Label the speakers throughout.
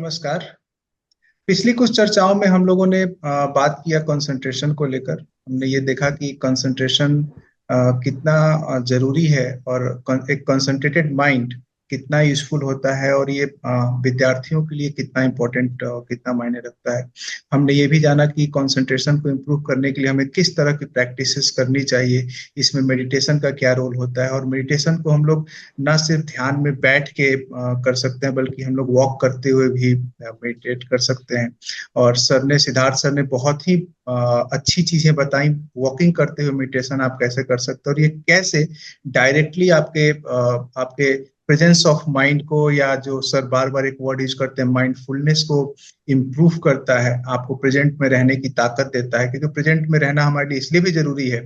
Speaker 1: नमस्कार। पिछली कुछ चर्चाओं में हम लोगों ने बात किया कंसंट्रेशन को लेकर। हमने ये देखा कि कंसंट्रेशन कितना जरूरी है और एक कंसंट्रेटेड माइंड कितना यूजफुल होता है और ये विद्यार्थियों के लिए कितना इम्पोर्टेंट कितना मायने रखता है। हमने ये भी जाना कि कंसंट्रेशन को इम्प्रूव करने के लिए हमें किस तरह की प्रैक्टिसेस करनी चाहिए, इसमें मेडिटेशन का क्या रोल होता है। और मेडिटेशन को हम लोग ना सिर्फ ध्यान में बैठ के कर सकते हैं, बल्कि हम लोग वॉक करते हुए भी मेडिटेट कर सकते हैं। और सिद्धार्थ सर ने बहुत ही अच्छी चीजें बताई। वॉकिंग करते हुए मेडिटेशन आप कैसे कर सकते हो और ये कैसे डायरेक्टली आपके प्रेजेंस ऑफ माइंड को, या जो सर बार बार एक वर्ड यूज करते हैं माइंडफुलनेस को, इम्प्रूव करता है, आपको प्रेजेंट में रहने की ताकत देता है। क्योंकि प्रेजेंट में रहना हमारे लिए इसलिए भी जरूरी है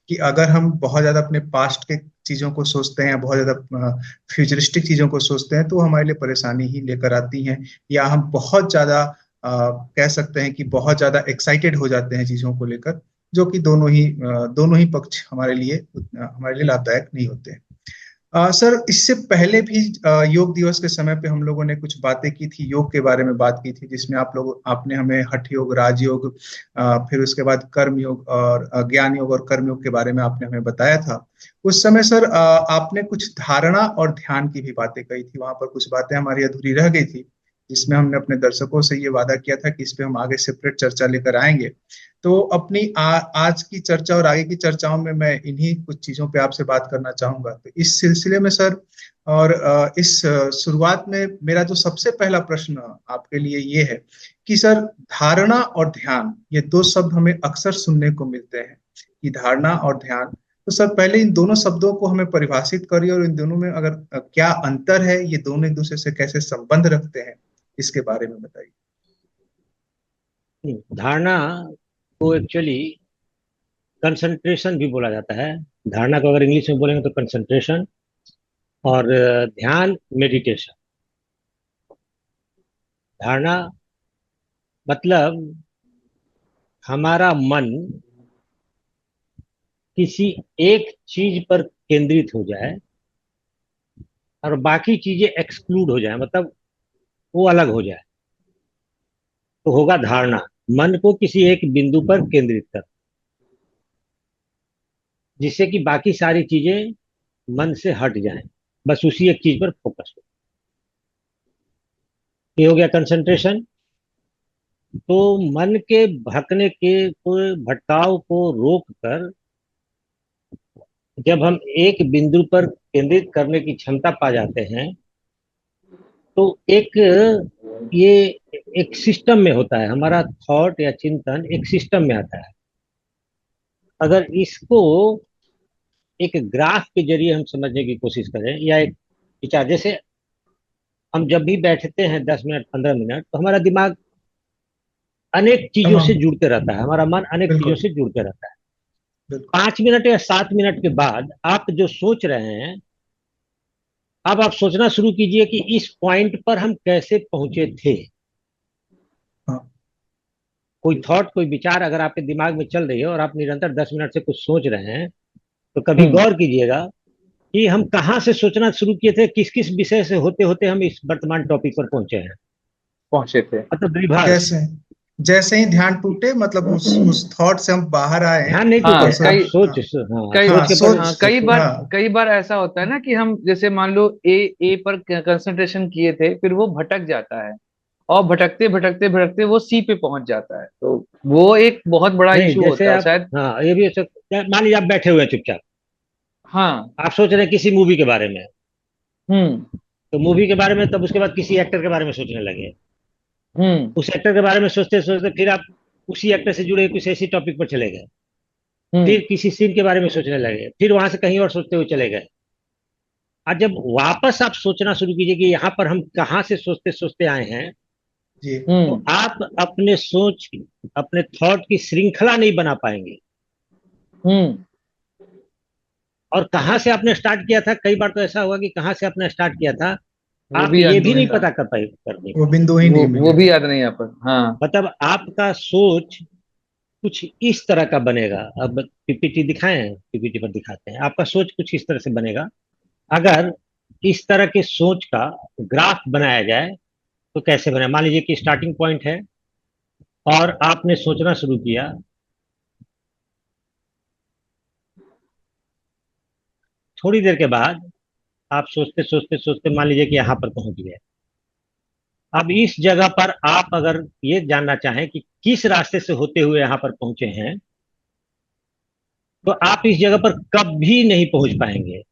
Speaker 1: कि अगर हम बहुत ज्यादा अपने पास्ट के चीजों को सोचते हैं, बहुत ज्यादा फ्यूचरिस्टिक चीजों को सोचते हैं, तो हमारे लिए परेशानी ही लेकर आती हैं। या हम बहुत ज्यादा कह सकते हैं कि बहुत ज्यादा एक्साइटेड हो जाते हैं चीजों को लेकर, जो कि दोनों ही पक्ष हमारे लिए लाभदायक नहीं होते हैं। सर, इससे पहले भी योग दिवस के समय पे हम लोगों ने कुछ बातें की थी, योग के बारे में बात की थी, जिसमें आपने हमें हठ योग, राजयोग, फिर उसके बाद कर्म योग और ज्ञान योग और कर्म योग के बारे में आपने हमें बताया था। उस समय सर आपने कुछ धारणा और ध्यान की भी बातें कही थी। वहां पर कुछ बातें हमारी अधूरी रह गई थी, जिसमें हमने अपने दर्शकों से ये वादा किया था कि इस पे हम आगे सेपरेट चर्चा लेकर आएंगे। तो अपनी आज की चर्चा और आगे की चर्चाओं में मैं इन्हीं कुछ चीजों पे आपसे बात करना चाहूंगा। तो इस सिलसिले में सर, और इस शुरुआत में मेरा जो सबसे पहला प्रश्न आपके लिए ये है कि सर, धारणा और ध्यान, ये दो शब्द हमें अक्सर सुनने को मिलते हैं कि धारणा और ध्यान। तो सर, पहले इन दोनों शब्दों को हमें परिभाषित करिए और इन दोनों में अगर क्या अंतर है, ये दोनों एक दूसरे से कैसे संबंध रखते हैं, इसके बारे में बताइए।
Speaker 2: धारणा को एक्चुअली कंसंट्रेशन भी बोला जाता है। धारणा को अगर इंग्लिश में बोलेंगे तो कंसंट्रेशन, और ध्यान मेडिटेशन। धारणा मतलब हमारा मन किसी एक चीज पर केंद्रित हो जाए और बाकी चीजें एक्सक्लूड हो जाए, मतलब वो अलग हो जाए, तो होगा धारणा। मन को किसी एक बिंदु पर केंद्रित कर, जिससे कि बाकी सारी चीजें मन से हट जाएं, बस उसी एक चीज पर फोकस हो। ये हो गया कंसंट्रेशन। तो मन के भटकने के को भटकाव को रोक कर जब हम एक बिंदु पर केंद्रित करने की क्षमता पा जाते हैं, तो ये एक सिस्टम में होता है। हमारा थॉट या चिंतन एक सिस्टम में आता है। अगर इसको एक ग्राफ के जरिए हम समझने की कोशिश करें, या एक विचार, जैसे हम जब भी बैठते हैं 10 मिनट 15 मिनट, तो हमारा दिमाग अनेक चीजों से
Speaker 1: तमाम।
Speaker 2: जुड़ते रहता है, हमारा मन अनेक चीजों
Speaker 1: बिल्कुल।
Speaker 2: से जुड़ते रहता है।
Speaker 1: बिल्कुल।
Speaker 2: 5 मिनट या 7 मिनट के बाद आप जो सोच रहे हैं, अब आप सोचना शुरू कीजिए कि इस पॉइंट पर हम कैसे पहुंचे थे।
Speaker 1: हाँ।
Speaker 2: कोई थॉट, कोई विचार अगर आपके दिमाग में चल रही है और आप निरंतर 10 मिनट से कुछ सोच रहे हैं, तो कभी
Speaker 3: हम्म।
Speaker 2: गौर कीजिएगा कि हम कहाँ से सोचना शुरू किए थे, किस किस विषय से होते होते हम इस वर्तमान टॉपिक पर पहुंचे हैं।
Speaker 3: पहुंचे थे।
Speaker 2: मतलब रिवर्स।
Speaker 1: जैसे जैसे ही ध्यान टूटे, मतलब उस थॉट से हम बाहर आए।
Speaker 2: ध्यान नहीं
Speaker 3: हाँ
Speaker 2: टूटे,
Speaker 1: और सर,
Speaker 2: आप
Speaker 3: कई
Speaker 2: सोच,
Speaker 1: हाँ।
Speaker 2: हाँ,
Speaker 3: कई
Speaker 2: सोच
Speaker 1: हाँ,
Speaker 2: के पर
Speaker 3: हाँ
Speaker 1: सोच।
Speaker 3: कई बार
Speaker 1: हाँ।
Speaker 3: कई बार ऐसा होता है ना कि हम जैसे मान लो ए पर कंसंट्रेशन किए थे, फिर वो भटक जाता है और भटकते भटकते भटकते वो सी पे पहुंच जाता है, तो वो एक बहुत बड़ा
Speaker 2: नहीं,
Speaker 3: इशू
Speaker 2: जैसे
Speaker 3: होता है
Speaker 2: आप,
Speaker 3: शायद।
Speaker 2: हाँ, ये भी हो सकता है। मान लीजिए आप बैठे हुए हैं चुपचाप,
Speaker 3: हाँ।
Speaker 2: आप सोच रहे हैं किसी मूवी के बारे में,
Speaker 3: हम्म।
Speaker 2: तो मूवी के बारे में, तब उसके बाद किसी एक्टर के बारे में सोचने लगे।
Speaker 3: हम्म।
Speaker 2: उस एक्टर के बारे में सोचते सोचते फिर आप उसी एक्टर से जुड़े किसी ऐसी टॉपिक पर चले गए,
Speaker 3: हम्म।
Speaker 2: फिर किसी सीन के बारे में सोचने लगे, फिर वहां से कहीं और सोचते हुए चले गए। और जब वापस आप सोचना शुरू कीजिए कि यहाँ पर हम कहाँ से सोचते सोचते आए हैं,
Speaker 1: जी।
Speaker 2: तो
Speaker 3: हम्म।
Speaker 2: आप अपने सोच, अपने थॉट की श्रृंखला नहीं बना पाएंगे।
Speaker 3: हम्म।
Speaker 2: और कहाँ से आपने स्टार्ट किया था, कई बार तो ऐसा हुआ कि कहाँ से आपने स्टार्ट किया था
Speaker 3: वो
Speaker 2: आप
Speaker 3: भी याद
Speaker 2: ये
Speaker 3: नहीं
Speaker 2: भी नहीं
Speaker 3: रहता।
Speaker 2: पता कर
Speaker 1: वो
Speaker 2: पाए।
Speaker 1: बिंदु ही
Speaker 3: वो
Speaker 1: नहीं
Speaker 3: वो भी
Speaker 1: मिलेगा।
Speaker 3: याद नहीं आ पर। हाँ।
Speaker 2: मतलब आपका सोच कुछ इस तरह का बनेगा। अब पीपीटी दिखाएं, पीपीटी पर दिखाते हैं, आपका सोच कुछ इस तरह से बनेगा। अगर इस तरह के सोच का ग्राफ बनाया जाए, तो कैसे बने? मान लीजिए कि स्टार्टिंग पॉइंट है और आपने सोचना शुरू किया, थोड़ी देर के बाद आप सोचते सोचते सोचते मान लीजिए कि यहां पर पहुंच गए। अब इस जगह पर आप अगर ये जानना चाहें कि किस रास्ते से होते हुए यहां पर पहुंचे हैं, तो आप इस जगह पर कभी नहीं पहुंच पाएंगे।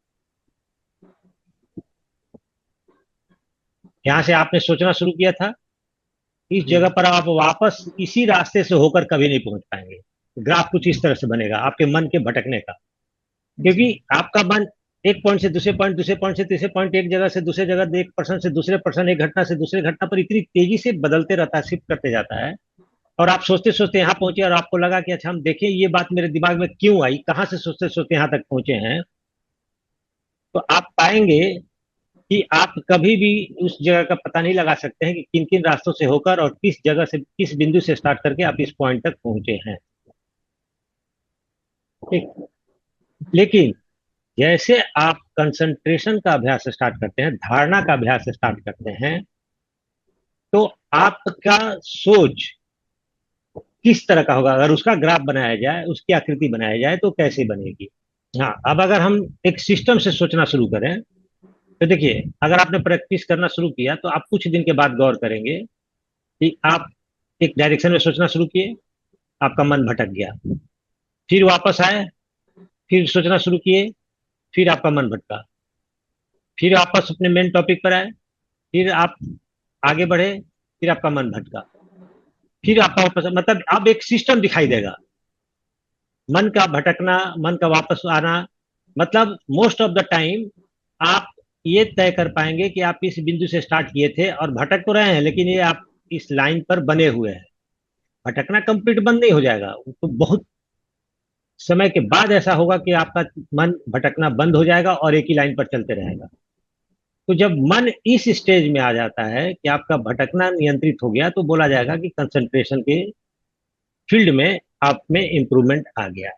Speaker 2: यहां से आपने सोचना शुरू किया था, इस जगह पर आप वापस इसी रास्ते से होकर कभी नहीं पहुंच पाएंगे। ग्राफ कुछ इस तरह से बनेगा आपके मन के भटकने का, क्योंकि आपका मन एक पॉइंट से दूसरे पॉइंट, दूसरे पॉइंट से तीसरे पॉइंट, एक जगह से दूसरे जगह, एक पर्सन से दूसरे पर्सन, एक घटना से दूसरे घटना पर इतनी तेजी से बदलते रहता है, शिफ्ट करते जाता है। और आप सोचते सोचते यहाँ पहुंचे और आपको लगा कि अच्छा हम देखें ये बात मेरे दिमाग में क्यों आई, कहाँ से सोचते सोचते यहाँ तक पहुंचे हैं, तो आप पाएंगे कि आप कभी भी उस जगह का पता नहीं लगा सकते हैं कि किन किन रास्तों से होकर और किस जगह से, किस बिंदु से स्टार्ट करके आप इस पॉइंट तक पहुंचे हैं। ठीक। लेकिन जैसे आप कंसंट्रेशन का अभ्यास स्टार्ट करते हैं, धारणा का अभ्यास स्टार्ट करते हैं, तो आपका सोच किस तरह का होगा, अगर उसका ग्राफ बनाया जाए, उसकी आकृति बनाया जाए तो कैसे बनेगी। हाँ, अब अगर हम एक सिस्टम से सोचना शुरू करें, तो देखिए अगर आपने प्रैक्टिस करना शुरू किया तो आप कुछ दिन के बाद गौर करेंगे कि आप एक डायरेक्शन में सोचना शुरू किए, आपका मन भटक गया, फिर वापस आए, फिर सोचना शुरू किए, फिर आपका मन भटका, फिर वापस अपने मेन टॉपिक पर आए, फिर आप आगे बढ़े, फिर आपका मन भटका, फिर आपका वापस, मतलब अब एक सिस्टम दिखाई देगा, मन का भटकना, मन का वापस आना। मतलब मोस्ट ऑफ द टाइम आप ये तय कर पाएंगे कि आप इस बिंदु से स्टार्ट किए थे और भटक तो रहे हैं, लेकिन ये आप इस लाइन पर बने हुए हैं। भटकना कंप्लीट बंद नहीं हो जाएगा, तो बहुत समय के बाद ऐसा होगा कि आपका मन भटकना बंद हो जाएगा और एक ही लाइन पर चलते रहेगा। तो जब मन इस स्टेज में आ जाता है कि आपका भटकना नियंत्रित हो गया, तो बोला जाएगा कि कंसंट्रेशन के फील्ड में आप में इंप्रूवमेंट आ गया।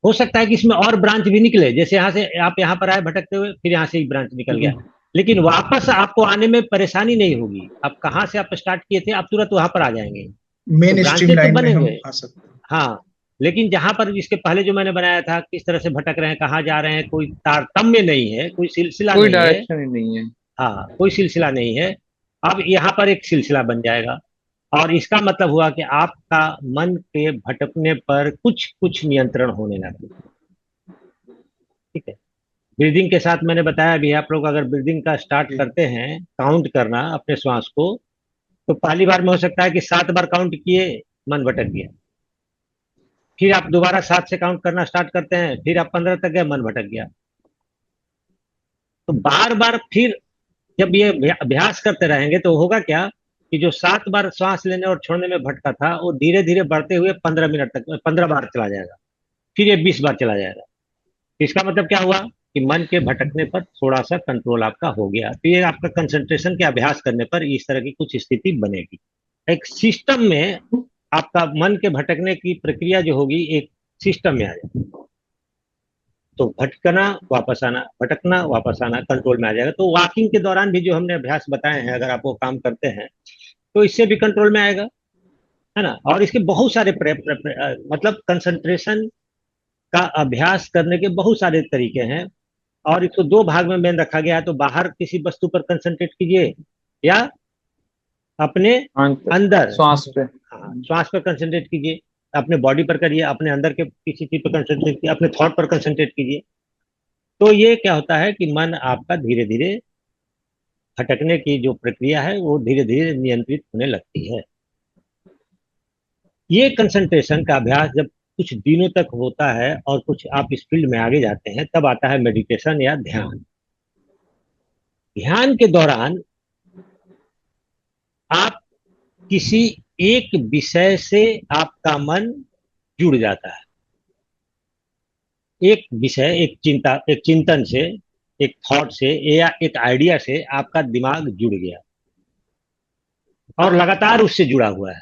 Speaker 2: हो सकता है कि इसमें और ब्रांच भी निकले, जैसे यहाँ से आप यहाँ पर आए भटकते हुए, फिर यहाँ से एक ब्रांच निकल गया, लेकिन वापस आपको आने में परेशानी नहीं होगी। आप कहाँ से आप स्टार्ट किए थे, आप तुरंत वहां पर आ जाएंगे। तो
Speaker 1: मेन स्ट्रीम
Speaker 2: ब्रांचेज तो
Speaker 1: लाइन में
Speaker 2: बने
Speaker 1: हम
Speaker 2: हुए,
Speaker 1: आ सकते हैं।
Speaker 2: हाँ, लेकिन जहां पर इसके पहले जो मैंने बनाया था, किस तरह से भटक रहे हैं, कहाँ जा रहे हैं, कोई तारतम्य नहीं है, कोई सिलसिला
Speaker 3: कोई
Speaker 2: नहीं है।
Speaker 3: डायरेक्शन ही नहीं है।
Speaker 2: हाँ, कोई सिलसिला नहीं है। अब यहाँ पर एक सिलसिला बन जाएगा, और इसका मतलब हुआ कि आपका मन के भटकने पर कुछ कुछ नियंत्रण होने लगा। ठीक है। ब्रीदिंग के साथ मैंने बताया भी, आप लोग अगर ब्रीदिंग का स्टार्ट करते हैं, काउंट करना अपने श्वास को, तो पहली बार में हो सकता है कि 7 बार काउंट किए, मन भटक गया, फिर आप दोबारा 7 से काउंट करना स्टार्ट करते हैं, फिर आप 15 तक गए, मन भटक गया। तो बार बार फिर जब ये अभ्यास करते रहेंगे तो होगा क्या कि जो 7 बार श्वास लेने और छोड़ने में भटका था, वो धीरे धीरे बढ़ते हुए 15 मिनट तक, 15 बार चला जाएगा, फिर ये 20 बार चला जाएगा। इसका मतलब क्या हुआ कि मन के भटकने पर थोड़ा सा कंट्रोल आपका हो गया। तो ये आपका कंसंट्रेशन के अभ्यास करने पर इस तरह की कुछ स्थिति बनेगी। एक सिस्टम में आपका मन के भटकने की प्रक्रिया जो होगी, एक सिस्टम में आ जाएगी, तो भटकना वापस आना, भटकना वापस आना कंट्रोल में आ जाएगा। तो वॉकिंग के दौरान भी जो हमने अभ्यास बताए हैं, अगर आप वो काम करते हैं तो इससे भी कंट्रोल में आएगा, है ना। और इसके बहुत सारे मतलब कंसंट्रेशन का अभ्यास करने के बहुत सारे तरीके हैं, और इसको 2 भाग में मेन रखा गया है। तो बाहर किसी वस्तु पर कंसंट्रेट कीजिए, या अपने अंदर,
Speaker 3: श्वास पे।
Speaker 2: हाँ, श्वास पर कंसंट्रेट कीजिए, अपने बॉडी पर करिए, अपने अंदर के किसी चीज पर कंसंट्रेट कीजिए, अपने थॉट पर कंसंट्रेट कीजिए। तो ये क्या होता है कि मन आपका धीरे धीरे भटकने की जो प्रक्रिया है वो धीरे धीरे नियंत्रित होने लगती है। ये कंसंट्रेशन का अभ्यास जब कुछ दिनों तक होता है और कुछ आप इस फील्ड में आगे जाते हैं, तब आता है मेडिटेशन या ध्यान। ध्यान के दौरान आप किसी एक विषय से आपका मन जुड़ जाता है, एक विषय, एक चिंता, एक चिंतन से, एक थॉट से, या एक आइडिया से आपका दिमाग जुड़ गया और लगातार उससे जुड़ा हुआ है।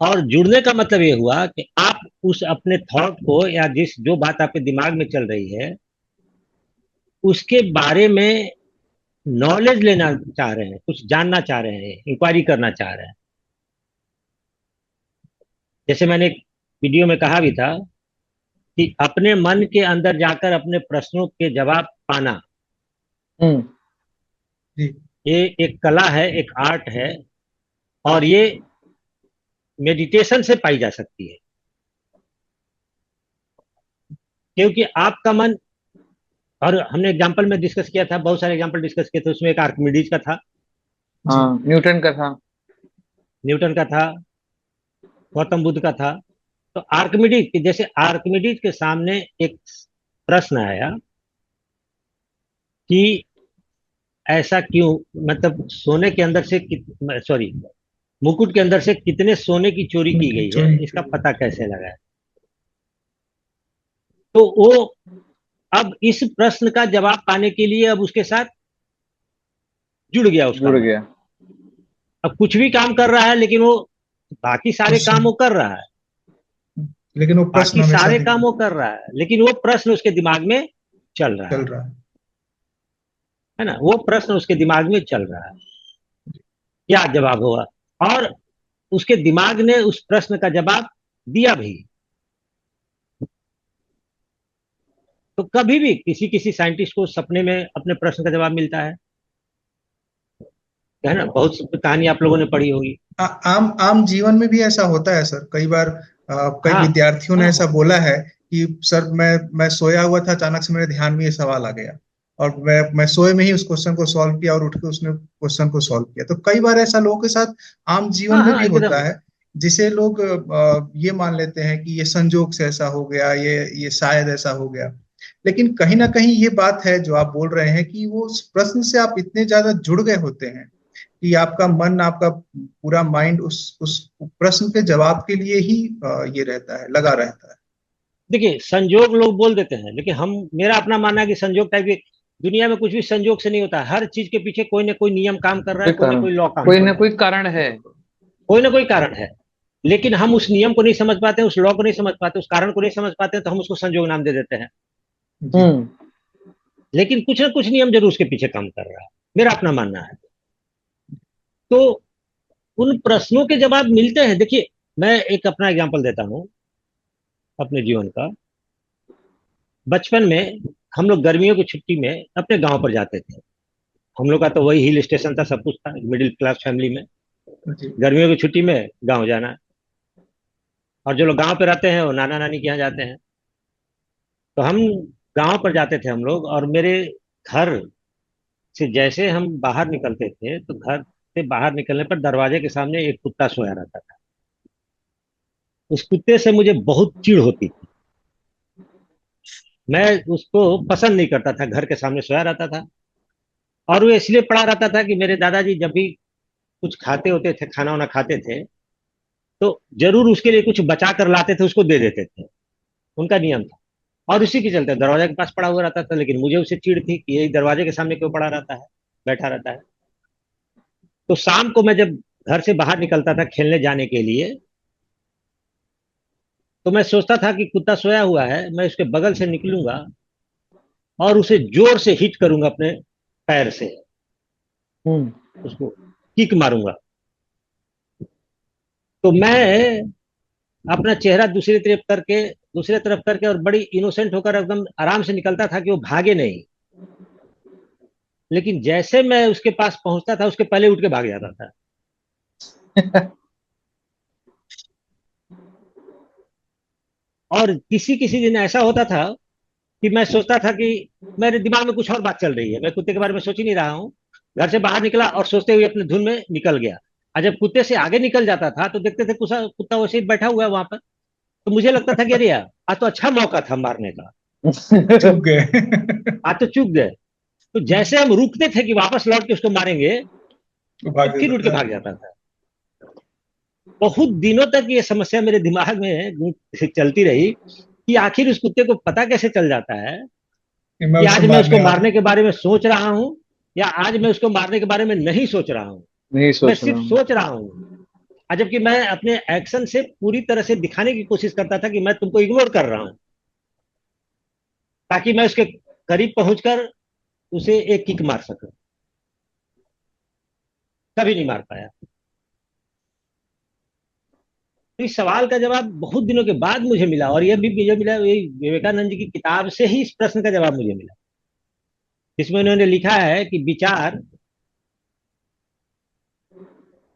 Speaker 2: और जुड़ने का मतलब ये हुआ कि आप उस अपने थॉट को, या जिस जो बात आपके दिमाग में चल रही है, उसके बारे में नॉलेज लेना चाह रहे हैं, कुछ जानना चाह रहे हैं, इंक्वायरी करना चाह रहे हैं। जैसे मैंने एक वीडियो में कहा भी था कि अपने मन के अंदर जाकर अपने प्रश्नों के जवाब पाना,
Speaker 3: हम्म।
Speaker 1: जी।
Speaker 2: ये एक कला है, एक आर्ट है, और ये मेडिटेशन से पाई जा सकती है। क्योंकि आपका मन, और हमने एग्जाम्पल में डिस्कस किया था, बहुत सारे एग्जाम्पल डिस्कस किए थे, उसमें एक आर्किमिडीज का था,
Speaker 1: जी।
Speaker 3: हाँ, न्यूटन का था।
Speaker 2: न्यूटन का था, गौतम बुद्ध का था। तो आर्किमिडीज के, जैसे आर्किमिडीज के सामने एक प्रश्न आया कि ऐसा क्यों, मतलब सोने के अंदर से सॉरी, मुकुट के अंदर से कितने सोने की चोरी की
Speaker 1: उनकी
Speaker 2: गई है,
Speaker 1: चोरी
Speaker 2: इसका
Speaker 1: की।
Speaker 2: पता कैसे लगाए। तो वो अब इस प्रश्न का जवाब पाने के लिए अब उसके साथ जुड़ गया उसका
Speaker 3: जुड़
Speaker 2: मन।
Speaker 3: गया।
Speaker 2: अब कुछ भी काम कर रहा है, लेकिन वो बाकी सारे काम
Speaker 1: क्वेश्चन,
Speaker 2: वो कर रहा है,
Speaker 1: लेकिन वो प्रश्न
Speaker 2: बाकी
Speaker 1: हमेशा
Speaker 2: सारे काम
Speaker 1: दिमाग
Speaker 2: वो कर रहा है, लेकिन वो प्रश्न उसके दिमाग में चल रहा
Speaker 1: चल रहा है।
Speaker 2: है ना, वो प्रश्न उसके दिमाग में चल रहा है, क्या जवाब होगा। और उसके दिमाग ने उस प्रश्न का जवाब दिया भी। तो कभी भी किसी किसी साइंटिस्ट को सपने में अपने प्रश्न का जवाब मिलता है ना, बहुत सी कहानी आप लोगों ने पढ़ी होगी।
Speaker 1: आम आम जीवन में भी ऐसा होता है सर, कई बार कई
Speaker 2: हाँ
Speaker 1: विद्यार्थियों ने
Speaker 2: हाँ
Speaker 1: ऐसा
Speaker 2: हाँ
Speaker 1: बोला है कि सर मैं सोया हुआ था, अचानक से मेरे ध्यान में ये सवाल आ गया, और मैं सोए में ही उस क्वेश्चन को सॉल्व किया, और उठ के उसने क्वेश्चन को सॉल्व किया। तो कई बार ऐसा लोगों के साथ आम जीवन
Speaker 2: हाँ
Speaker 1: में
Speaker 2: हाँ
Speaker 1: भी होता
Speaker 2: एकदम।
Speaker 1: है, जिसे लोग ये मान लेते हैं कि ये संजोग से ऐसा हो गया, ये शायद ऐसा हो गया। लेकिन कहीं ना कहीं ये बात है जो आप बोल रहे हैं कि वो उस प्रश्न से आप इतने ज्यादा जुड़ गए होते हैं कि आपका मन, आपका पूरा माइंड उस प्रश्न के जवाब के लिए ही ये रहता है, लगा रहता है।
Speaker 2: देखिए, संजोग लोग बोल देते हैं, लेकिन हम, मेरा अपना मानना है कि संजोग टाइप की दुनिया में कुछ भी संजोग से नहीं होता। हर चीज के पीछे कोई ना कोई नियम काम कर रहा है,
Speaker 3: कोई
Speaker 2: कोई ना
Speaker 3: कारण,
Speaker 2: कोई लॉ काम
Speaker 3: कोई
Speaker 2: कर
Speaker 3: ना
Speaker 2: रहा है,
Speaker 3: कोई कारण है।
Speaker 2: कोई ना कोई कारण है। लेकिन हम उस नियम को नहीं समझ पाते, उस लॉ को नहीं समझ पाते, उस कारण को नहीं समझ पाते, तो हम उसको संजोग नाम दे देते हैं।
Speaker 1: जी।
Speaker 3: हम्म।
Speaker 2: लेकिन कुछ ना कुछ नियम जरूर उसके पीछे काम कर रहा है, मेरा अपना मानना है। तो उन प्रश्नों के जवाब मिलते हैं। देखिए, मैं एक अपना एग्जांपल देता हूँ अपने जीवन का। बचपन में हम लोग गर्मियों की छुट्टी में अपने गांव पर जाते थे। हम लोग का तो वही हिल स्टेशन था, सब कुछ था, मिडिल क्लास फैमिली में।
Speaker 1: जी।
Speaker 2: गर्मियों की छुट्टी में गांव जाना, और जो लोग गांव पे रहते हैं वो नाना नानी के यहाँ जाते हैं। तो हम गांव पर जाते थे हम लोग, और मेरे घर से जैसे हम बाहर निकलते थे, तो घर से बाहर निकलने पर दरवाजे के सामने एक कुत्ता सोया रहता था। उस कुत्ते से मुझे बहुत चिढ़ होती थी। मैं उसको पसंद नहीं करता था, घर के सामने सोया रहता था। और वो इसलिए पड़ा रहता था कि मेरे दादाजी जब भी कुछ खाते होते थे, खाना वाना खाते थे, तो जरूर उसके लिए कुछ बचा कर लाते थे, उसको दे देते थे। उनका नियम था। और उसी के चलते दरवाजे के पास पड़ा हुआ रहता था। लेकिन मुझे उससे चिढ़ थी कि यही दरवाजे के सामने क्यों पड़ा रहता है, बैठा रहता है। तो शाम को मैं जब घर से बाहर निकलता था खेलने जाने के लिए, तो मैं सोचता था कि कुत्ता सोया हुआ है, मैं उसके बगल से निकलूंगा और उसे जोर से हिट करूंगा अपने पैर से,
Speaker 3: हम्म।
Speaker 2: उसको किक मारूंगा। तो मैं अपना चेहरा दूसरी तरफ करके और बड़ी इनोसेंट होकर एकदम आराम से निकलता था कि वो भागे नहीं। लेकिन जैसे मैं उसके पास पहुंचता था, उसके पहले उठ के भाग जाता था। और किसी किसी दिन ऐसा होता था कि मैं सोचता था कि मेरे दिमाग में कुछ और बात चल रही है, मैं कुत्ते के बारे में सोच ही नहीं रहा हूँ। घर से बाहर निकला और सोचते हुए अपने धुन में निकल गया। और जब कुत्ते से आगे निकल जाता था, तो देखते थे कुत्ता कुत्ता वैसे ही बैठा हुआ है वहां पर। तो मुझे लगता था कि अरे यार, आज तो अच्छा मौका था मारने का,
Speaker 1: चुप गए।
Speaker 2: आज तो चूक गए। तो जैसे हम रुकते थे कि वापस लौट के उसको मारेंगे,
Speaker 1: वो
Speaker 2: तो
Speaker 1: भाग
Speaker 2: फिर
Speaker 1: जाता
Speaker 2: उठ के
Speaker 1: था
Speaker 2: भाग जाता था। बहुत दिनों तक ये समस्या मेरे दिमाग में चलती रही कि आखिर उस कुत्ते को पता कैसे चल जाता है
Speaker 1: कि मैं
Speaker 2: कि
Speaker 1: उसे
Speaker 2: आज मैं
Speaker 1: मारने
Speaker 2: उसको
Speaker 1: आ रहा
Speaker 2: मारने
Speaker 1: हूँ।
Speaker 2: के बारे में सोच रहा हूं, या आज मैं उसको मारने के बारे में नहीं सोच रहा हूं।
Speaker 3: नहीं
Speaker 2: मैं
Speaker 3: सोच रहा
Speaker 2: सिर्फ
Speaker 3: हूँ।
Speaker 2: सोच रहा हूं। जबकि मैं अपने एक्शन से पूरी तरह से दिखाने की कोशिश करता था कि मैं तुमको इग्नोर कर रहा हूं, ताकि मैं उसके करीब पहुंचकर उसे एक किक मार सकूं। कभी नहीं मार पाया। तो इस सवाल का जवाब बहुत दिनों के बाद मुझे मिला, और यह भी मुझे मिला यही विवेकानंद जी की किताब से ही इस प्रश्न का जवाब मुझे मिला, जिसमें उन्होंने लिखा है कि विचार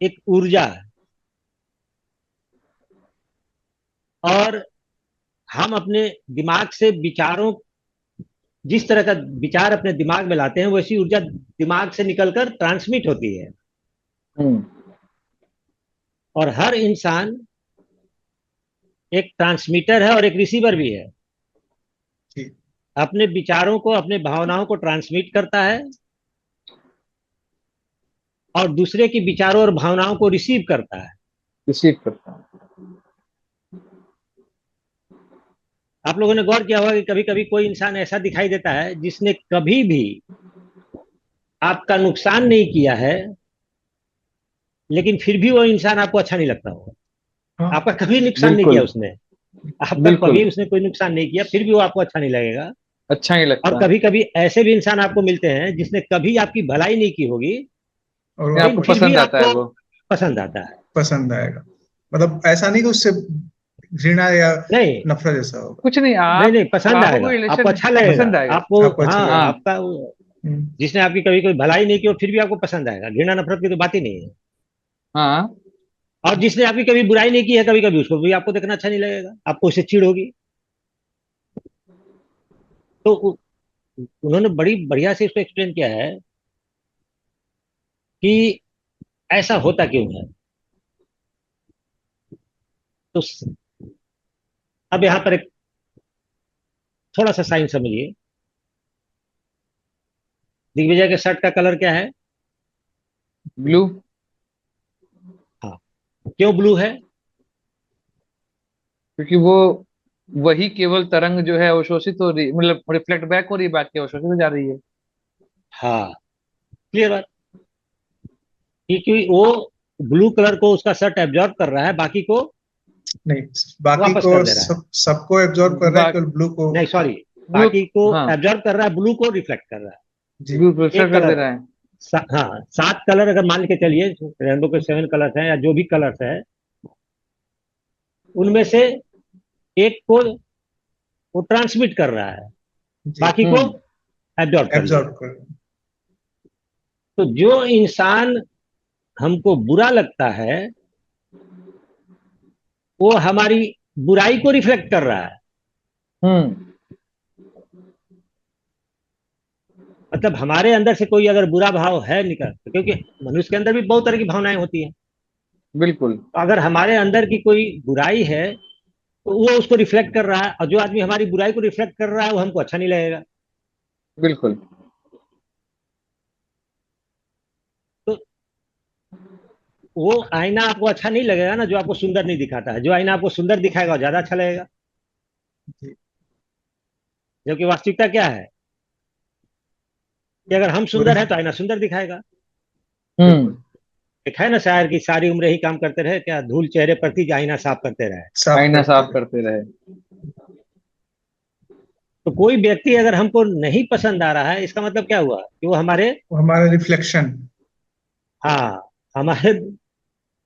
Speaker 2: एक ऊर्जा है, और हम अपने दिमाग से विचारों, जिस तरह का विचार अपने दिमाग में लाते हैं वैसी ऊर्जा दिमाग से निकलकर ट्रांसमिट होती है।
Speaker 3: हम्म।
Speaker 2: और हर इंसान एक ट्रांसमीटर है और एक रिसीवर भी है।
Speaker 1: जी।
Speaker 2: अपने विचारों को, अपने भावनाओं को ट्रांसमिट करता है, और दूसरे की विचारों और भावनाओं को रिसीव करता है।
Speaker 3: रिसीव करता हूँ।
Speaker 2: आप लोगों ने गौर किया होगा कि कभी कभी कोई इंसान ऐसा दिखाई देता है जिसने कभी भी आपका नुकसान नहीं किया है, लेकिन फिर भी वो इंसान आपको अच्छा नहीं लगता होगा।
Speaker 1: हाँ।
Speaker 2: आपका कभी नुकसान नहीं किया
Speaker 3: बिल्कुल।
Speaker 2: उसने, आपका
Speaker 3: बिल्कुल।
Speaker 2: कभी उसने कोई नुकसान नहीं किया, फिर भी वो आपको अच्छा नहीं लगेगा।
Speaker 3: अच्छा नहीं
Speaker 2: और
Speaker 3: लगता।
Speaker 2: कभी कभी ऐसे भी इंसान आपको मिलते हैं जिसने कभी आपकी भलाई नहीं की होगी,
Speaker 1: और वो
Speaker 3: नहीं,
Speaker 2: लेकिन
Speaker 3: आपको
Speaker 1: आपको
Speaker 2: फिर भी
Speaker 3: पसंद आता है
Speaker 2: आपको
Speaker 3: वो।
Speaker 2: पसंद आता है।
Speaker 1: पसंद आएगा। मतलब ऐसा नहीं कि उससे घृणा या
Speaker 2: नहीं,
Speaker 1: नफरत जैसा होगा।
Speaker 3: कुछ नहीं,
Speaker 2: नहीं,
Speaker 3: आप
Speaker 2: नहीं, पसंद
Speaker 3: आपको
Speaker 2: आएगा,
Speaker 3: कोई
Speaker 2: आपको
Speaker 3: रिलेशन
Speaker 2: अच्छा लगेगा।
Speaker 3: पसंद आएगा।
Speaker 2: आपको,
Speaker 1: आपको अच्छा
Speaker 2: हाँ,
Speaker 1: लगेगा।
Speaker 3: हाँ।
Speaker 2: आपका
Speaker 1: हम्म।
Speaker 2: जिसने आपकी कभी कोई भलाई नहीं की और फिर भी आपको पसंद आएगा, घृणा नफरत की तो बात ही नहीं है।
Speaker 3: हाँ।
Speaker 2: और जिसने आपकी कभी बुराई नहीं की है, कभी कभी उसको भी आपको देखना अच्छा नहीं लगेगा, आपको उससे चिढ़ होगी। तो उन्होंने बड़ी बढ़िया से इसको एक्सप्लेन किया है कि ऐसा होता क्यों है। तो अब यहाँ पर एक थोड़ा सा साइंस समझिए। दिग्विजय के शर्ट का कलर क्या है?
Speaker 3: ब्लू।
Speaker 2: हाँ, क्यों ब्लू है?
Speaker 3: क्योंकि वो वही केवल तरंग जो है अवशोषित हो रही, मतलब रिफ्लेक्ट बैक हो रही है, बाकी अवशोषित हो जा रही है।
Speaker 2: हाँ, क्लियर बात। क्योंकि वो ब्लू कलर को उसका शर्ट एब्जॉर्ब कर रहा है, बाकी को
Speaker 1: नहीं, बाकी
Speaker 2: वापस
Speaker 1: को
Speaker 2: कर दे रहा है।
Speaker 1: सबको एब्जॉर्ब कर रहा है,
Speaker 3: बाकी
Speaker 1: केवल ब्लू को।
Speaker 2: नहीं, सॉरी,
Speaker 3: ब्लू।
Speaker 2: बाकी को
Speaker 3: हाँ,
Speaker 2: एब्जॉर्ब कर रहा है, ब्लू को रिफ्लेक्ट कर रहा
Speaker 1: जी।
Speaker 3: ब्लू
Speaker 2: है।
Speaker 3: रिफ्लेक्ट
Speaker 2: एक
Speaker 3: कर दे
Speaker 2: कलर,
Speaker 3: रहा है।
Speaker 2: हाँ, 7 कलर अगर मान के चलिए, रेनबो के 7 कलर्स हैं या जो भी कलर्स है, उनमें से एक को वो ट्रांसमिट कर रहा है,
Speaker 1: जी।
Speaker 2: बाकी को
Speaker 3: हम्म।
Speaker 2: एब्जॉर्ब कर लिया।
Speaker 1: एब्जॉर्ब कर।
Speaker 2: तो जो इंसान हमको बुरा लगता है, वो हमारी बुराई को रिफ्लेक्ट कर रहा है।
Speaker 3: हम्म।
Speaker 2: मतलब हमारे अंदर से कोई अगर बुरा भाव है निकल, क्योंकि मनुष्य के अंदर भी बहुत तरह की भावनाएं होती हैं,
Speaker 3: बिल्कुल।
Speaker 2: तो अगर हमारे अंदर की कोई बुराई है तो वो उसको रिफ्लेक्ट कर रहा है, और जो आदमी हमारी बुराई को रिफ्लेक्ट कर रहा है वो हमको अच्छा नहीं लगेगा।
Speaker 3: बिल्कुल।
Speaker 2: तो वो आईना आपको अच्छा नहीं लगेगा ना जो आपको सुंदर नहीं दिखाता है, जो आईना आपको सुंदर दिखाएगा वो ज्यादा अच्छा लगेगा।
Speaker 1: जी।
Speaker 2: जबकि वास्तविकता क्या है कि अगर हम
Speaker 1: पूरी।
Speaker 2: सुंदर हैं तो आईना सुंदर दिखाएगा।
Speaker 3: हम्म।
Speaker 1: बिल्कुल।
Speaker 2: एक है ना शायर की सारी उम्र ही काम करते रहे, क्या धूल चेहरे पर थी, आईना साफ करते रहे।
Speaker 1: साफ
Speaker 3: आईना
Speaker 1: करते
Speaker 3: साफ
Speaker 1: रहे।
Speaker 3: करते रहे।
Speaker 2: तो कोई व्यक्ति अगर हमको नहीं पसंद आ रहा है, इसका मतलब क्या हुआ कि वो हमारे,
Speaker 1: वो हमारा रिफ्लेक्शन।
Speaker 2: हाँ, हमारे,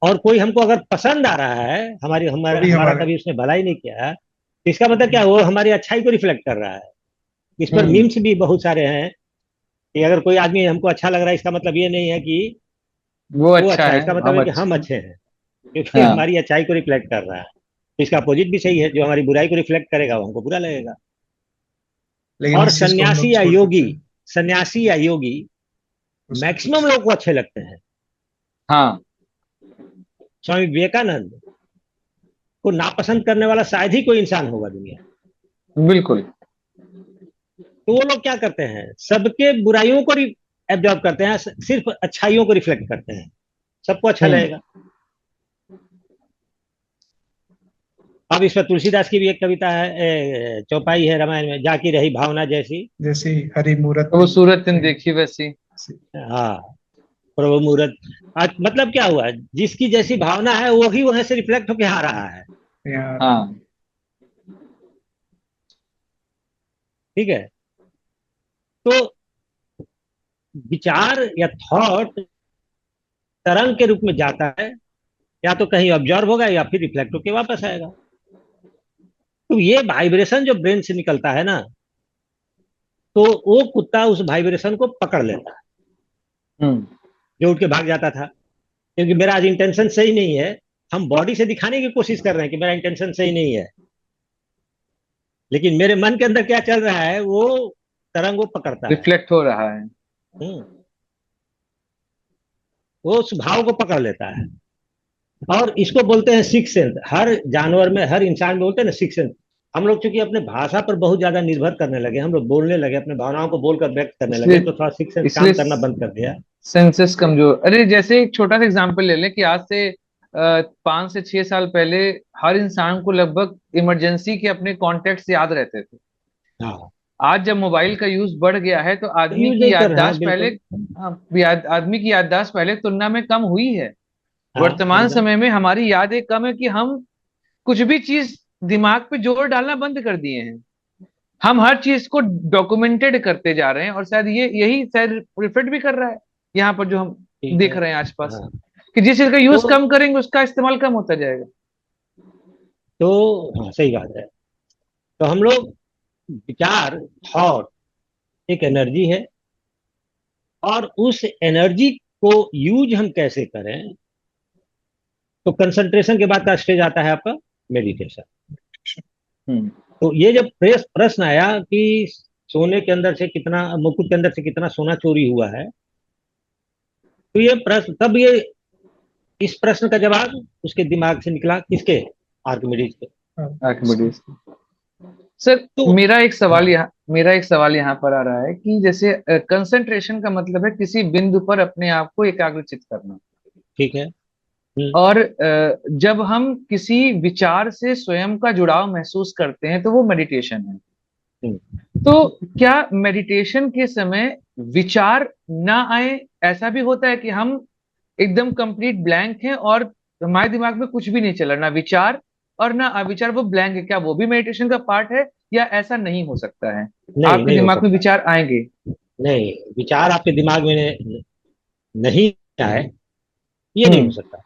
Speaker 2: और कोई हमको अगर पसंद आ रहा है, हमारी
Speaker 1: वो
Speaker 2: हमारा
Speaker 1: भी
Speaker 2: हमारा
Speaker 1: हमारे।
Speaker 2: कभी उसने भलाई नहीं किया है, तो इसका मतलब क्या, वो हमारी अच्छाई को रिफ्लेक्ट कर रहा है। इस पर
Speaker 3: हम्म।
Speaker 2: मीम्स भी बहुत सारे हैं कि अगर कोई आदमी हमको अच्छा लग रहा है, इसका मतलब ये नहीं है कि
Speaker 3: वो
Speaker 2: वो
Speaker 3: अच्छा
Speaker 2: अच्छा है,
Speaker 3: है,
Speaker 2: इसका मतलब
Speaker 3: हम
Speaker 2: है कि
Speaker 3: अच्छे
Speaker 2: हम
Speaker 3: हैं।
Speaker 2: अच्छे हैं, क्योंकि
Speaker 3: हाँ।
Speaker 2: हमारी अच्छाई को रिफ्लेक्ट कर रहा है। तो इसका अपोजिट भी सही है, जो हमारी बुराई को रिफ्लेक्ट करेगा वो हमको बुरा लगेगा।
Speaker 1: लेकिन
Speaker 2: और
Speaker 1: इस चीज को हम लोग छोड़ देते हैं।
Speaker 2: सन्यासी या योगी
Speaker 1: उसको
Speaker 2: मैक्सिमम
Speaker 1: कुछ।
Speaker 2: लोग को अच्छे लगते हैं।
Speaker 3: हाँ।
Speaker 2: स्वामी विवेकानंद को नापसंद करने वाला शायद ही कोई इंसान होगा दुनिया।
Speaker 3: बिल्कुल।
Speaker 2: तो वो लोग क्या करते हैं, सबके बुराइयों को एब्जॉर्ब करते हैं, सिर्फ अच्छाइयों को रिफ्लेक्ट करते हैं, सबको अच्छा
Speaker 3: हम्म।
Speaker 2: लगेगा। अब इस पर तुलसीदास की भी एक कविता है, चौपाई है रामायण में, जाकी रही भावना जैसी।
Speaker 1: जैसे हरी मूरत
Speaker 3: तो वो सूरत तुम
Speaker 1: से।
Speaker 3: देखी वैसी।
Speaker 2: हाँ, प्रभु मूरत। आज मतलब क्या हुआ, जिसकी जैसी भावना है वही वहां से रिफ्लेक्ट होके आ रहा है।
Speaker 1: यहाँ।
Speaker 3: हाँ।
Speaker 2: ठीक है। तो विचार या थॉट तरंग के रूप में जाता है, या तो कहीं ऑब्जर्व होगा या फिर रिफ्लेक्ट होकर वापस आएगा। तो ये वाइब्रेशन जो ब्रेन से निकलता है ना, तो वो कुत्ता उस वाइब्रेशन को पकड़ लेता है, जो उठ के भाग जाता था। क्योंकि मेरा आज इंटेंशन सही नहीं है, हम बॉडी से दिखाने की कोशिश कर रहे हैं कि मेरा इंटेंशन सही नहीं है, लेकिन मेरे मन के अंदर क्या चल रहा है वो तरंग वो पकड़ता है।
Speaker 3: रिफ्लेक्ट हो रहा है।
Speaker 2: वो उस भाव को पकड़ लेता है, और इसको बोलते हैं सिक्स सेंस। हर जानवर में, हर इंसान में बोलते हैं ना सिक्स सेंस। हम लोग चूंकि अपने भाषा पर बहुत ज्यादा निर्भर करने लगे, हम लोग बोलने लगे, अपने भावनाओं को बोलकर व्यक्त करने लगे, तो थोड़ा सिक्स सेंस काम
Speaker 3: इसलिए
Speaker 2: करना बंद कर दिया।
Speaker 3: सेंसेस कमजोर। अरे जैसे एक छोटा सा एग्जांपल ले लें कि आज से 5 से 6 साल पहले हर इंसान को लगभग इमरजेंसी के अपने कॉन्टेक्ट्स याद रहते थे।
Speaker 2: हाँ,
Speaker 3: आज जब मोबाइल का यूज बढ़ गया है तो आदमी
Speaker 2: यूज
Speaker 3: की
Speaker 2: नहीं कर रहे हैं
Speaker 3: याददाश्त पहले,
Speaker 2: बिल्कुल।
Speaker 3: आदमी की याददाश्त पहले की तुलना में कम हुई है।
Speaker 2: हाँ
Speaker 3: वर्तमान
Speaker 2: एकदम।
Speaker 3: समय में हमारी यादें कम है कि हम कुछ भी चीज दिमाग पे जोर डालना बंद कर दिए हैं। हम हर चीज को डॉक्यूमेंटेड करते जा रहे हैं, और शायद यही शायद रिफ्लेक्ट भी कर रहा है यहाँ पर जो हम
Speaker 2: ठीक
Speaker 3: देख
Speaker 2: है।
Speaker 3: रहे हैं आसपास,
Speaker 2: हाँ,
Speaker 3: कि जिस चीज का यूज
Speaker 2: तो
Speaker 3: कम करेंगे उसका इस्तेमाल कम होता जाएगा।
Speaker 2: हाँ सही बात है। तो हम लोग, विचार, थॉट एक एनर्जी है, और उस एनर्जी को यूज हम कैसे करें, तो कंसंट्रेशन के बाद का स्टेज आता है आपका मेडिटेशन।
Speaker 3: हम्म
Speaker 2: तो ये जब प्रश्न आया कि सोने के अंदर से कितना, मुकुट के अंदर से कितना सोना चोरी हुआ है, तो ये प्रश्न, तब ये इस प्रश्न का जवाब उसके दिमाग से निकला, किसके, आर्किमिडीज के।
Speaker 3: आर्किमिडीज। सर
Speaker 2: तो हाँ,
Speaker 3: मेरा एक सवाल यहाँ पर आ रहा है कि जैसे कंसंट्रेशन का मतलब है किसी बिंदु पर अपने आप को एकाग्रचित करना।
Speaker 2: ठीक है।
Speaker 3: और जब हम किसी विचार से स्वयं का जुड़ाव महसूस करते हैं तो वो मेडिटेशन है।
Speaker 2: हम्म,
Speaker 3: तो क्या मेडिटेशन के समय विचार ना आए? ऐसा भी होता है कि हम एकदम कंप्लीट ब्लैंक हैं और हमारे दिमाग में कुछ भी नहीं चल रहा, ना विचार और ना अविचार, वो ब्लैंक है, क्या वो भी मेडिटेशन का पार्ट है या ऐसा नहीं हो सकता है?
Speaker 2: नहीं,
Speaker 3: आपके
Speaker 2: नहीं हो
Speaker 3: दिमाग में
Speaker 2: सकता।
Speaker 3: विचार आएंगे?
Speaker 2: नहीं, विचार आपके दिमाग में नहीं आए, ये नहीं हो
Speaker 3: हम्म
Speaker 2: सकता।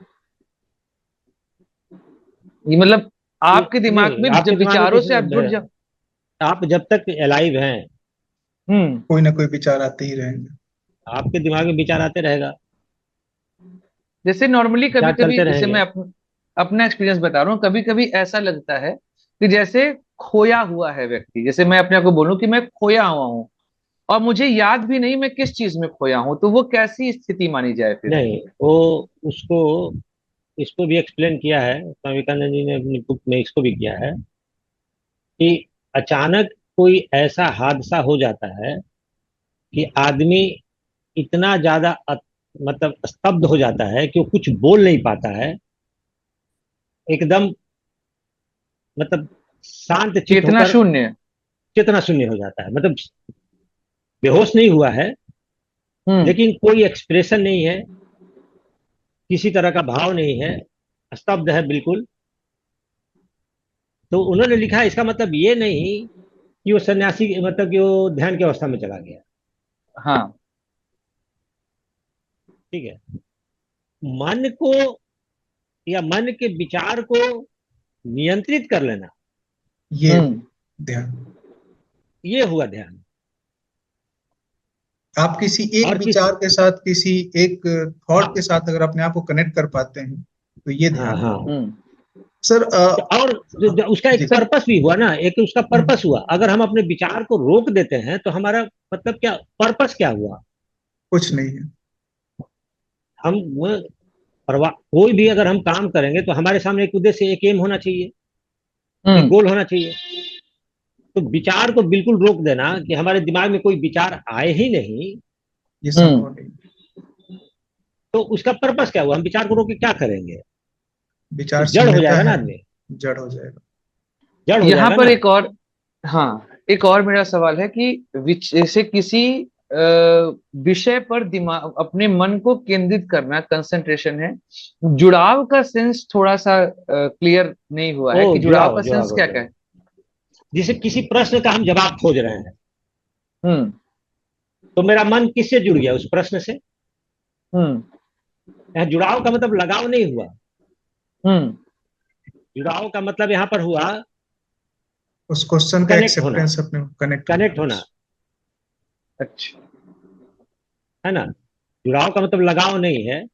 Speaker 3: ये मतलब
Speaker 2: ये
Speaker 3: आपके दिमाग
Speaker 2: नहीं,
Speaker 3: में
Speaker 2: आपके
Speaker 3: जब
Speaker 2: दिमाग में
Speaker 3: विचारों से आप जुड़ जाओ।
Speaker 2: आप जब तक अलाइव हैं,
Speaker 3: हम्म
Speaker 1: कोई ना कोई विचार आते ही रहेंगे।
Speaker 2: आपके दिमाग में विचार आते रहेगा,
Speaker 3: जैसे नॉर्मली कभी
Speaker 2: विचार
Speaker 3: कभी,
Speaker 2: चलते
Speaker 3: जैसे
Speaker 2: रहेंगे।
Speaker 3: मैं अपना एक्सपीरियंस बता रहा हूँ, कभी कभी ऐसा लगता है कि जैसे खोया हुआ है व्यक्ति। जैसे मैं अपने आप को बोलूं कि मैं खोया हुआ हूँ और मुझे याद भी नहीं मैं किस चीज में खोया हूं, तो वो कैसी स्थिति मानी जाए फिर?
Speaker 2: नहीं, वो उसको, इसको भी एक्सप्लेन किया है स्वामी विवेकानंद जी ने अपनी बुक में, इसको भी किया है कि अचानक कोई ऐसा हादसा हो जाता है कि आदमी इतना ज्यादा मतलब स्तब्ध हो जाता है कि वो कुछ बोल नहीं पाता है, एकदम मतलब शांत चित्त
Speaker 3: चेतना
Speaker 2: होकर
Speaker 3: शून्य।
Speaker 2: चेतना शून्य हो जाता है। मतलब बेहोश नहीं हुआ है,
Speaker 3: हम्म
Speaker 2: लेकिन कोई एक्सप्रेशन नहीं है, किसी तरह का भाव नहीं है, स्तब्ध है बिल्कुल। तो उन्होंने लिखा, इसका मतलब ये नहीं कि वो सन्यासी, मतलब कि वो ध्यान की अवस्था में चला गया।
Speaker 3: हाँ।
Speaker 2: ठीक है। मन को, या मन के विचार को नियंत्रित कर लेना,
Speaker 1: ये
Speaker 3: हम्म
Speaker 1: ध्यान।
Speaker 2: ये हुआ ध्यान।
Speaker 1: आप किसी एक
Speaker 2: और किस,
Speaker 1: विचार के साथ, किसी एक थॉट के साथ अगर अपने आप को कनेक्ट कर पाते हैं तो ये
Speaker 2: हाँ
Speaker 1: ध्यान।
Speaker 2: हाँ।
Speaker 3: हम्म
Speaker 1: सर
Speaker 2: और उसका एक
Speaker 1: जी।
Speaker 2: पर्पस भी हुआ ना, एक उसका
Speaker 1: हम्म,
Speaker 2: पर्पस हुआ। अगर हम अपने विचार को रोक देते हैं तो हमारा मतलब क्या, पर्पस क्या हुआ?
Speaker 1: कुछ नहीं है।
Speaker 2: हम कोई भी अगर हम काम करेंगे तो हमारे सामने एक उद्देश्य, एक एम होना चाहिए, एक
Speaker 3: हम्म
Speaker 2: गोल होना चाहिए। तो विचार को बिल्कुल रोक देना, कि हमारे दिमाग में कोई विचार आए ही नहीं,
Speaker 1: ये
Speaker 3: हम्म
Speaker 1: संभव नहीं।
Speaker 2: तो उसका पर्पस क्या हुआ? हम विचार को रोक के क्या करेंगे? तो
Speaker 1: विचार
Speaker 2: जड़ हो
Speaker 1: शून्यता
Speaker 2: जाएगा ना
Speaker 1: है,
Speaker 2: आदमी,
Speaker 1: जड़ हो जाएगा।
Speaker 2: जड़ हो
Speaker 3: यहाँ
Speaker 2: जाएगा
Speaker 3: पर
Speaker 2: ना।
Speaker 3: एक और, हाँ, एक और मेरा सवाल है कि जैसे किसी विषय पर दिमाग, अपने मन को केंद्रित करना, कंसंट्रेशन है। जुड़ाव का सेंस थोड़ा सा क्लियर नहीं हुआ
Speaker 2: ओ,
Speaker 3: है कि जुड़ाव
Speaker 2: जुड़ाव,
Speaker 3: का
Speaker 2: जुड़ाव
Speaker 3: सेंस
Speaker 2: हो
Speaker 3: क्या क्या
Speaker 2: जाएगा।
Speaker 3: है?
Speaker 2: जिसे किसी प्रश्न का हम जवाब खोज रहे हैं,
Speaker 3: हम्म
Speaker 2: तो मेरा मन किससे जुड़ गया? उस प्रश्न से।
Speaker 3: हम्म
Speaker 2: यहाँ जुड़ाव का मतलब लगाव नहीं हुआ,
Speaker 3: हम्म।
Speaker 2: जुड़ाव का मतलब यहाँ पर हुआ
Speaker 1: उस क्वेश्चन का
Speaker 2: कनेक्ट होना,
Speaker 1: एक्सेप्टेंस अपने कनेक्ट होना।
Speaker 2: कनेक्ट होना,
Speaker 3: अच्छा।
Speaker 2: है ना। जुड़ाव का मतलब लगाव नहीं है,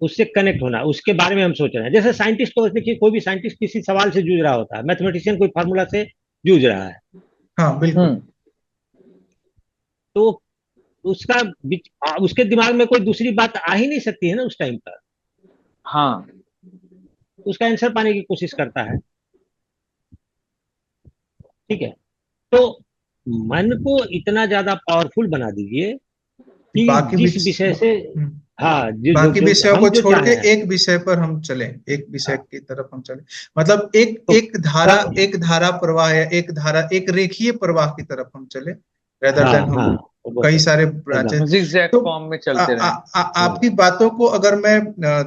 Speaker 2: उससे कनेक्ट होना, उसके बारे में हम सोच रहे हैं। जैसे साइंटिस्ट को देखिए, कोई भी साइंटिस्ट किसी सवाल से जूझ रहा होता है, मैथमेटिशियन कोई फार्मूला से जूझ रहा है,
Speaker 1: हाँ बिल्कुल।
Speaker 3: हम्म।
Speaker 2: तो उसका उसके दिमाग में कोई दूसरी बात आ ही नहीं सकती है ना उस टाइम पर,
Speaker 3: हाँ।
Speaker 2: उसका आंसर पाने की कोशिश करता है। ठीक है, तो मन को इतना ज्यादा पावरफुल बना दीजिए
Speaker 1: कि
Speaker 2: कि
Speaker 1: बाकी
Speaker 2: जिस विषय से, हाँ, जो जो
Speaker 1: बाकी
Speaker 2: जो
Speaker 1: विषयों को
Speaker 2: हम जो
Speaker 1: छोड़ के
Speaker 2: चाहें,
Speaker 1: एक विषय पर हम चलें, एक विषय
Speaker 2: हाँ,
Speaker 1: की तरफ हम चलें। मतलब एक
Speaker 2: तो
Speaker 1: एक धारा प्रवाह या एक धारा, एक रेखीय प्रवाह की तरफ हम चले, रेदर
Speaker 2: हाँ
Speaker 1: देन
Speaker 2: हाँ,
Speaker 1: हम
Speaker 2: वो
Speaker 1: कई
Speaker 2: तो
Speaker 1: सारे
Speaker 2: एकदम।
Speaker 1: ब्रांचेस।
Speaker 3: जिगजैग
Speaker 1: तो
Speaker 3: फॉर्म में चलते रहे।
Speaker 1: आपकी बातों को अगर मैं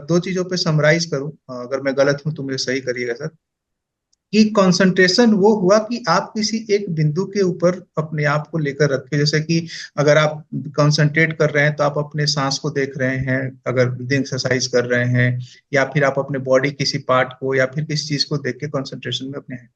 Speaker 1: दो चीजों पे समराइज करूं, अगर मैं गलत हूं तो मुझे सही करिएगा सर, कि कंसंट्रेशन वो हुआ कि आप किसी एक बिंदु के ऊपर अपने आप को लेकर रखे। जैसे कि अगर आप कंसंट्रेट कर रहे हैं तो आप अपने सांस को देख रहे हैं, अगर ब्रीदिंग एक्सरसाइज कर रहे हैं, या फिर आप अपने बॉडी किसी पार्ट को या फिर किसी चीज को देख के कंसंट्रेशन में अपने हैं।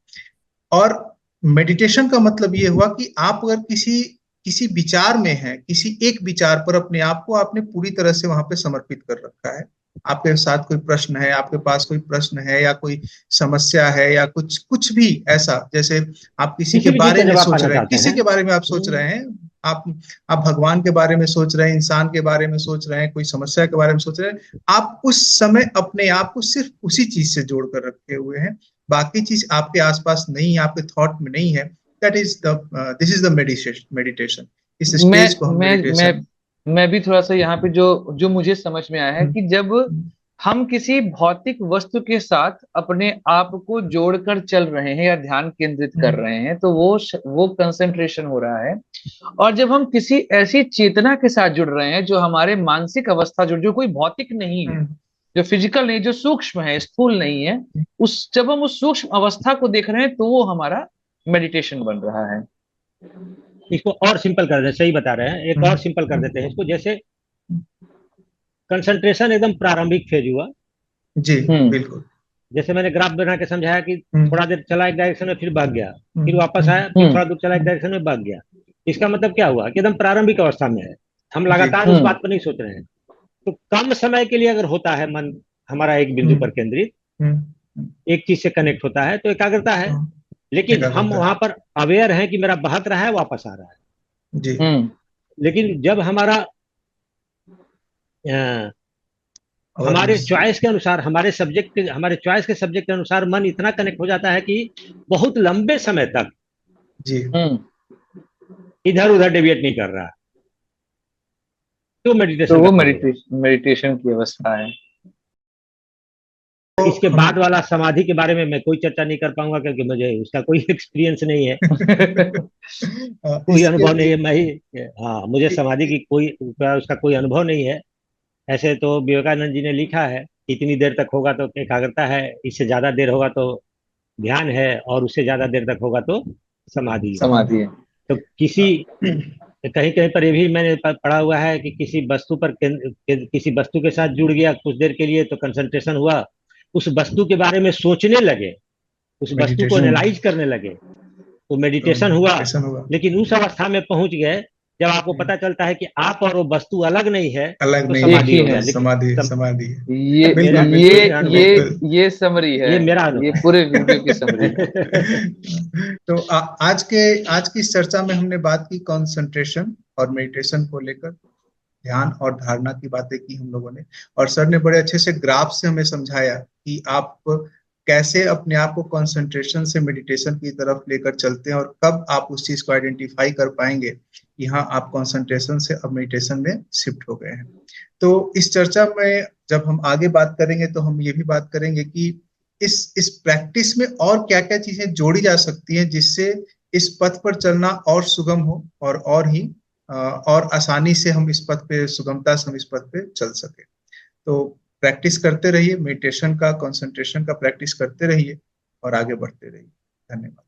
Speaker 1: और मेडिटेशन का मतलब ये हुआ कि आप अगर किसी किसी विचार में हैं, किसी एक विचार पर अपने आप को आपने पूरी तरह से वहां पे समर्पित कर रखा है। आपके साथ कोई प्रश्न है, आपके पास कोई प्रश्न है या कोई समस्या है या कुछ कुछ भी ऐसा, जैसे आप किसी के
Speaker 2: किसी भी चीज
Speaker 1: बारे
Speaker 2: का
Speaker 1: में
Speaker 2: जवाब
Speaker 1: सोच
Speaker 2: पाना
Speaker 1: रहे हैं,
Speaker 2: चाहते
Speaker 1: किसी
Speaker 2: हैं।
Speaker 1: के बारे में आप सोच रहे हैं, आप आप भगवान के बारे में सोच रहे हैं, इंसान के बारे में सोच रहे हैं, कोई समस्या के बारे में सोच रहे हैं, आप उस समय अपने आप को सिर्फ उसी चीज से जोड़ कर रखे हुए हैं। बाकी चीज आपके आसपास नहीं है, आपके थॉट में नहीं है। That is the this is the meditation. Meditation इस
Speaker 3: मैं
Speaker 1: स्टेज को हम
Speaker 3: मैं मैं
Speaker 1: मेडिटेशन।
Speaker 3: मैं भी थोड़ा सा यहाँ पे जो जो मुझे समझ में आया है कि जब हम किसी भौतिक वस्तु के साथ अपने आप को जोड़कर चल रहे हैं या ध्यान केंद्रित कर रहे हैं तो वो कंसंट्रेशन हो रहा है। और जब हम किसी ऐसी चेतना के साथ जुड़ रहे हैं जो हमारे मानसिक अवस्था जो जो कोई भौतिक नहीं है, जो फिजिकल नहीं, जो सूक्ष्म है, स्थूल नहीं है, उस जब हम उस सूक्ष्म अवस्था को देख रहे हैं तो वो हमारा मेडिटेशन बन रहा है।
Speaker 2: इसको और सिंपल कर देते, सही बता रहे हैं, एक और सिंपल कर देते हैं इसको। जैसे कंसंट्रेशन एकदम प्रारंभिक फेज हुआ,
Speaker 1: जी
Speaker 3: हम्म।
Speaker 1: बिल्कुल।
Speaker 2: जैसे मैंने ग्राफ बना के समझाया कि
Speaker 1: हम्म
Speaker 2: थोड़ा देर चला एक डायरेक्शन में, फिर भाग गया, फिर
Speaker 1: हम्म
Speaker 2: वापस आया, फिर
Speaker 3: हम्म।
Speaker 2: थोड़ा दूर चला एक डायरेक्शन में, भाग गया। इसका मतलब क्या हुआ कि एकदम प्रारंभिक अवस्था में है, हम
Speaker 1: जी।
Speaker 2: लगातार उस
Speaker 3: हम्म
Speaker 2: बात पर नहीं सोच रहे हैं। तो कम समय के लिए अगर होता है मन हमारा एक बिंदु
Speaker 1: हम्म
Speaker 2: पर केंद्रित,
Speaker 1: हम्म
Speaker 2: एक चीज से कनेक्ट होता है, तो एकाग्रता है।
Speaker 1: हाँ,
Speaker 2: लेकिन हम
Speaker 1: एकाग्रता
Speaker 2: वहां
Speaker 1: है।
Speaker 2: पर अवेयर हैं कि मेरा बहक रहा है, वापस आ रहा है।
Speaker 1: जी।
Speaker 3: हम्म।
Speaker 2: लेकिन जब हमारा हमारे
Speaker 1: अवेयरनेस।
Speaker 2: चॉइस के अनुसार, हमारे चॉइस के सब्जेक्ट के अनुसार मन इतना कनेक्ट हो जाता है कि बहुत लंबे समय तक
Speaker 1: जी।
Speaker 3: हम्म।
Speaker 2: इधर उधर डेविएट नहीं कर रहा, तो
Speaker 3: तो
Speaker 2: मेडिटेशन का
Speaker 3: वो
Speaker 2: फेज होगा।
Speaker 3: मेडिटेशन की अवस्था है।
Speaker 1: तो
Speaker 2: इसके
Speaker 1: हम
Speaker 2: बाद वाला समाधि के बारे में मैं कोई चर्चा नहीं कर पाऊंगा, क्योंकि मुझे उसका कोई एक्सपीरियंस नहीं है, कोई
Speaker 1: इसके
Speaker 2: अनुभव नहीं है। मैं ही, हाँ, मुझे समाधि की कोई उसका कोई अनुभव नहीं है। ऐसे तो विवेकानंद जी ने लिखा है कि इतनी देर तक होगा तो एकाग्रता है, इससे ज्यादा देर होगा तो ध्यान है, और उससे ज्यादा देर तक होगा तो समाधि है।
Speaker 3: समाधि है।
Speaker 2: तो कहीं कहीं पर ये भी मैंने पढ़ा हुआ है कि किसी वस्तु के साथ जुड़ गया कुछ देर के लिए तो कंसंट्रेशन हुआ, उस वस्तु के बारे में सोचने लगे, उस वस्तु को
Speaker 1: मेडिटेशन।
Speaker 2: एनालाइज करने लगे, तो
Speaker 1: तो
Speaker 2: मेडिटेशन हुआ।
Speaker 1: मेडिटेशन होगा।
Speaker 2: लेकिन उस अवस्था में पहुंच गए जब आपको पता चलता है कि आप और वो वस्तु अलग नहीं है,
Speaker 1: अलग
Speaker 2: तो
Speaker 1: नहीं
Speaker 3: एक
Speaker 2: समाधि
Speaker 3: ही
Speaker 2: हो
Speaker 3: है।
Speaker 2: गया। लेकिन
Speaker 1: समाधि, समाधि
Speaker 3: ये
Speaker 1: है।
Speaker 2: मेरा
Speaker 1: बिल्कुल
Speaker 3: ये
Speaker 1: बिल्कुल
Speaker 2: मेरा
Speaker 3: ये
Speaker 2: अनुभव,
Speaker 1: बिल्कुल।
Speaker 3: ये समरी है।
Speaker 2: ये मेरा
Speaker 3: ये
Speaker 2: अनुभव
Speaker 3: पूरे वीडियो की समरी है।
Speaker 1: तो आज की इस चर्चा में हमने बात की कंसंट्रेशन और मेडिटेशन को लेकर, ध्यान और धारणा की बातें की हम लोगों ने। और सर ने बड़े अच्छे से ग्राफ से हमें समझाया कि आप कैसे अपने आप को कंसंट्रेशन से मेडिटेशन की तरफ लेकर चलते हैं, और कब आप उस चीज को आइडेंटिफाई कर पाएंगे कि हाँ आप कंसंट्रेशन से अब मेडिटेशन में शिफ्ट हो गए हैं। तो इस चर्चा में जब हम आगे बात करेंगे तो हम ये भी बात करेंगे कि इस प्रैक्टिस में और क्या क्या चीजें जोड़ी जा सकती हैं जिससे इस पथ पर चलना और सुगम हो, और ही और आसानी से हम इस पथ पे, सुगमता से हम इस पथ पे चल सके। तो प्रैक्टिस करते रहिए, मेडिटेशन का, कंसंट्रेशन का प्रैक्टिस करते रहिए और आगे बढ़ते रहिए। धन्यवाद।